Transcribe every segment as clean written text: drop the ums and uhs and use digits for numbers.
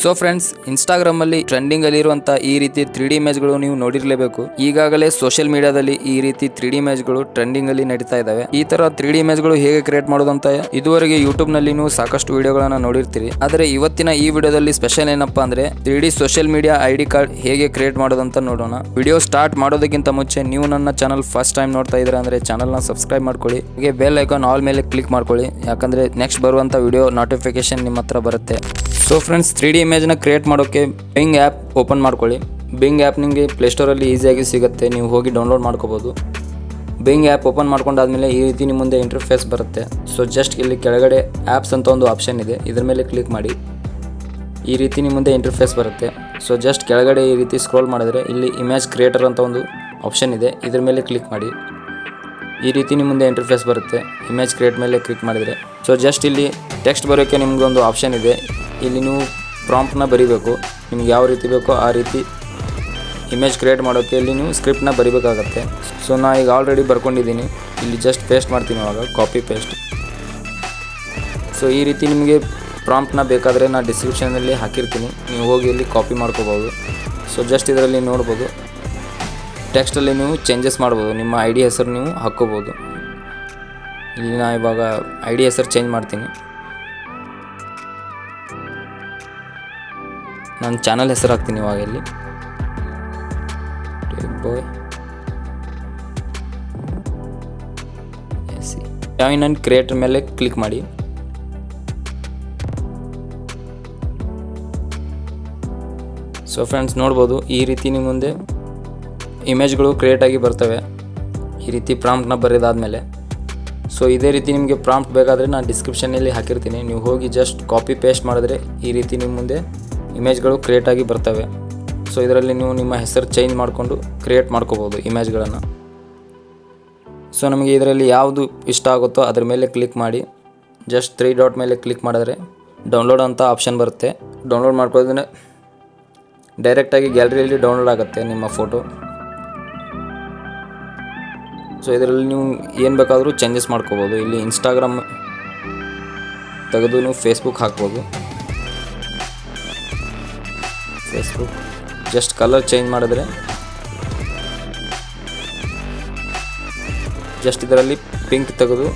So friends, Instagram ಅಲ್ಲಿ trending ಅಲ್ಲಿ ಇರುವಂತ ಈ ರೀತಿ 3D ಇಮೇಜ್ಗಳು ನೀವು ನೋಡಿರಲೇಬೇಕು. ಈಗಾಗಲೇ ಸೋಷಿಯಲ್ ಮೀಡಿಯಾದಲ್ಲಿ ಈ ರೀತಿ 3D ಇಮೇಜ್ಗಳು ಟ್ರೆಂಡಿಂಗ್ ಅಲ್ಲಿ ನಡೀತಾ ಇದಾವೆ. ಈ ತರ 3D ಇಮೇಜ್ಗಳು ಹೇಗೆ ಕ್ರಿಯೇಟ್ ಮಾಡೋದಂತ ಇದುವರೆಗೆ ಯೂಟ್ಯೂಬ್ ನಲ್ಲಿ ನೀವು ಸಾಕಷ್ಟು ವಿಡಿಯೋಗಳನ್ನ ನೋಡಿರ್ತೀರಿ. ಆದ್ರೆ ಇವತ್ತಿನ ಈ ವಿಡಿಯೋದಲ್ಲಿ ಸ್ಪೆಷಲ್ ಏನಪ್ಪಾ ಅಂದ್ರೆ 3D social media ID card ಹೇಗೆ ಕ್ರಿಯೇಟ್ ಮಾಡೋದಂತ ನೋಡೋಣ. ವಿಡಿಯೋ ಸ್ಟಾರ್ಟ್ ಮಾಡೋದಕ್ಕಿಂತ ಮುಂಚೆ ನೀವು ನನ್ನ ಚಾನಲ್ ಫಸ್ಟ್ ಟೈಮ್ ನೋಡ್ತಾ ಇದ್ರೆ ಅಂದ್ರೆ ಚಾನಲ್ ನ ಸಬ್ಸ್ಕ್ರೈಬ್ ಮಾಡ್ಕೊಳ್ಳಿ. ಹಾಗೆ ಬೆಲ್ ಐಕಾನ್ ಆಲ್ ಮೇಲೆ ಕ್ಲಿಕ್ ಮಾಡ್ಕೊಳ್ಳಿ, ಯಾಕಂದ್ರೆ ನೆಕ್ಸ್ಟ್ ಬರುವಂತ ವಿಡಿಯೋ ನೋಟಿಫಿಕೇಶನ್ ನಿಮ್ಮ ಹತ್ರ ಬರುತ್ತೆ. ಸೊ ಫ್ರೆಂಡ್ಸ್, 3D ಇಮೇಜ್ನ ಕ್ರಿಯೇಟ್ ಮಾಡೋಕ್ಕೆ ಬಿಂಗ್ ಆ್ಯಪ್ ಓಪನ್ ಮಾಡ್ಕೊಳ್ಳಿ. ಬಿಂಗ್ ಆ್ಯಪ್ ನಿಮಗೆ ಪ್ಲೇಸ್ಟೋರಲ್ಲಿ ಈಸಿಯಾಗಿ ಸಿಗುತ್ತೆ, ನೀವು ಹೋಗಿ ಡೌನ್ಲೋಡ್ ಮಾಡ್ಕೋಬೋದು. ಬಿಂಗ್ ಆ್ಯಪ್ ಓಪನ್ ಮಾಡ್ಕೊಂಡಾದ್ಮೇಲೆ ಈ ರೀತಿ ನಿಮ್ಮ ಮುಂದೆ ಇಂಟರ್ಫೇಸ್ ಬರುತ್ತೆ. ಸೊ ಜಸ್ಟ್ ಇಲ್ಲಿ ಕೆಳಗಡೆ ಆ್ಯಪ್ಸ್ ಅಂತ ಒಂದು ಆಪ್ಷನ್ ಇದೆ, ಇದ್ರ ಮೇಲೆ ಕ್ಲಿಕ್ ಮಾಡಿ. ಈ ರೀತಿ ನಿಮ್ಮ ಮುಂದೆ ಇಂಟರ್ಫೇಸ್ ಬರುತ್ತೆ. ಸೊ ಜಸ್ಟ್ ಕೆಳಗಡೆ ಈ ರೀತಿ ಸ್ಕ್ರೋಲ್ ಮಾಡಿದ್ರೆ ಇಲ್ಲಿ ಇಮೇಜ್ ಕ್ರಿಯೇಟರ್ ಅಂತ ಒಂದು ಆಪ್ಷನ್ ಇದೆ, ಇದ್ರ ಮೇಲೆ ಕ್ಲಿಕ್ ಮಾಡಿ. ಈ ರೀತಿ ನಿಮ್ಮ ಮುಂದೆ ಇಂಟರ್ಫೇಸ್ ಬರುತ್ತೆ. ಇಮೇಜ್ ಕ್ರಿಯೇಟ್ ಮೇಲೆ ಕ್ಲಿಕ್ ಮಾಡಿದರೆ ಸೊ ಜಸ್ಟ್ ಇಲ್ಲಿ ಟೆಕ್ಸ್ಟ್ ಬರೋಕ್ಕೆ ನಿಮಗೊಂದು ಆಪ್ಷನ್ ಇದೆ. ಇಲ್ಲಿ ನೀವು ಪ್ರಾಂಪ್ಟ್ನ ಬರಿಬೇಕು, ನಿಮ್ಗೆ ಯಾವ ರೀತಿ ಬೇಕೋ ಆ ರೀತಿ ಇಮೇಜ್ ಕ್ರಿಯೇಟ್ ಮಾಡೋಕ್ಕೆ ಇಲ್ಲಿ ನೀವು ಸ್ಕ್ರಿಪ್ಟ್ನ ಬರಿಬೇಕಾಗತ್ತೆ. ಸೊ ನಾ ಈಗ ಆಲ್ರೆಡಿ ಬರ್ಕೊಂಡಿದ್ದೀನಿ, ಇಲ್ಲಿ ಜಸ್ಟ್ ಪೇಸ್ಟ್ ಮಾಡ್ತೀನಿ, ಇವಾಗ ಕಾಪಿ ಪೇಸ್ಟ್. ಸೊ ಈ ರೀತಿ ನಿಮಗೆ ಪ್ರಾಂಪ್ಟ್ನ ಬೇಕಾದರೆ ನಾನು ಡಿಸ್ಕ್ರಿಪ್ಷನಲ್ಲಿ ಹಾಕಿರ್ತೀನಿ, ನೀವು ಹೋಗಿ ಇಲ್ಲಿ ಕಾಪಿ ಮಾಡ್ಕೋಬೋದು. ಸೊ ಜಸ್ಟ್ ಇದರಲ್ಲಿ ನೋಡ್ಬೋದು, ಟೆಕ್ಸ್ಟಲ್ಲಿ ನೀವು ಚೇಂಜಸ್ ಮಾಡ್ಬೋದು, ನಿಮ್ಮ ID ಹೆಸರು ನೀವು ಹಾಕ್ಕೋಬೋದು. ಇಲ್ಲಿ ನಾ ಇವಾಗ ID ಹೆಸರು ಚೇಂಜ್ ಮಾಡ್ತೀನಿ. ನಾನು ಚಾನಲ್ ಹೆಸರು ಹಾಕ್ತೀನಿ ಇವಾಗ ಇಲ್ಲಿ ಬಾಯ್ ಜಾಯಿನ್ ಆ್ಯಂಡ್ ಕ್ರಿಯೇಟರ್ ಮೇಲೆ ಕ್ಲಿಕ್ ಮಾಡಿ. ಸೊ ಫ್ರೆಂಡ್ಸ್, ನೋಡ್ಬೋದು ಈ ರೀತಿ ನಿಮ್ಮ ಮುಂದೆ ಇಮೇಜ್ಗಳು ಕ್ರಿಯೇಟ್ ಆಗಿ ಬರ್ತವೆ, ಈ ರೀತಿ ಪ್ರಾಂಪ್ಟ್ನ ಬರೆದಾದ್ಮೇಲೆ. ಸೊ ಇದೇ ರೀತಿ ನಿಮಗೆ ಪ್ರಾಂಪ್ಟ್ ಬೇಕಾದರೆ ನಾನು ಡಿಸ್ಕ್ರಿಪ್ಷನಲ್ಲಿ ಹಾಕಿರ್ತೀನಿ, ನೀವು ಹೋಗಿ ಜಸ್ಟ್ ಕಾಪಿ ಪೇಸ್ಟ್ ಮಾಡಿದ್ರೆ ಈ ರೀತಿ ನಿಮ್ಮ ಮುಂದೆ ಇಮೇಜ್ಗಳು ಕ್ರಿಯೇಟ್ ಆಗಿ ಬರ್ತವೆ. ಸೊ ಇದರಲ್ಲಿ ನೀವು ನಿಮ್ಮ ಹೆಸರು ಚೇಂಜ್ ಮಾಡಿಕೊಂಡು ಕ್ರಿಯೇಟ್ ಮಾಡ್ಕೋಬೋದು ಇಮೇಜ್ಗಳನ್ನು. ಸೊ ನಮಗೆ ಇದರಲ್ಲಿ ಯಾವುದು ಇಷ್ಟ ಆಗುತ್ತೋ ಅದ್ರ ಮೇಲೆ ಕ್ಲಿಕ್ ಮಾಡಿ. ಜಸ್ಟ್ 3 ಡಾಟ್ ಮೇಲೆ ಕ್ಲಿಕ್ ಮಾಡಿದ್ರೆ ಡೌನ್ಲೋಡ್ ಅಂತ ಆಪ್ಷನ್ ಬರುತ್ತೆ. ಡೌನ್ಲೋಡ್ ಮಾಡ್ಕೊಳ್ಳೋದ್ರೆ ಡೈರೆಕ್ಟಾಗಿ ಗ್ಯಾಲರಿಯಲ್ಲಿ ಡೌನ್ಲೋಡ್ ಆಗುತ್ತೆ ನಿಮ್ಮ ಫೋಟೋ. ಸೊ ಇದರಲ್ಲಿ ನೀವು ಏನು ಬೇಕಾದರೂ ಚೇಂಜಸ್ ಮಾಡ್ಕೋಬೋದು. ಇಲ್ಲಿ ಇನ್ಸ್ಟಾಗ್ರಾಮ್ ತೆಗೆದು ನೀವು ಫೇಸ್ಬುಕ್ ಹಾಕ್ಬೋದು. ಫೇಸ್ಬುಕ್ ಜಸ್ಟ್ ಕಲರ್ ಚೇಂಜ್ ಮಾಡಿದ್ರೆ ಜಸ್ಟ್ ಇದರಲ್ಲಿ ಪಿಂಕ್ ತೆಗೆದು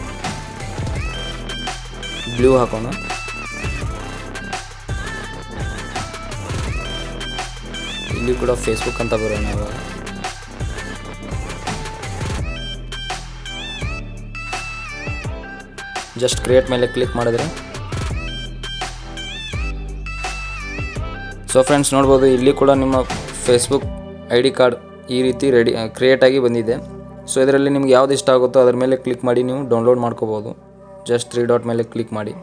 ಬ್ಲೂ ಹಾಕೋಣ. ಇಲ್ಲಿ ಕೂಡ ಫೇಸ್ಬುಕ್ ಅಂತ ಬರೋಣ ಇವಾಗ. ಜಸ್ಟ್ ಕ್ರಿಯೇಟ್ ಮೇಲೆ ಕ್ಲಿಕ್ ಮಾಡಿದ್ರೆ ಸೊ ಫ್ರೆಂಡ್ಸ್, ನೋಡ್ಬೋದು ಇಲ್ಲಿ ಕೂಡ ನಿಮ್ಮ ಫೇಸ್ಬುಕ್ ID ಕಾರ್ಡ್ ಈ ರೀತಿ ಕ್ರಿಯೇಟ್ ಆಗಿ ಬಂದಿದೆ. ಸೊ ಇದರಲ್ಲಿ ನಿಮ್ಗೆ ಯಾವ್ದು ಇಷ್ಟ ಆಗುತ್ತೋ ಅದ್ರ ಮೇಲೆ ಕ್ಲಿಕ್ ಮಾಡಿ ನೀವು ಡೌನ್ಲೋಡ್ ಮಾಡ್ಕೋಬೋದು. ಜಸ್ಟ್ 3 ಡಾಟ್ ಮೇಲೆ ಕ್ಲಿಕ್ ಮಾಡಿ.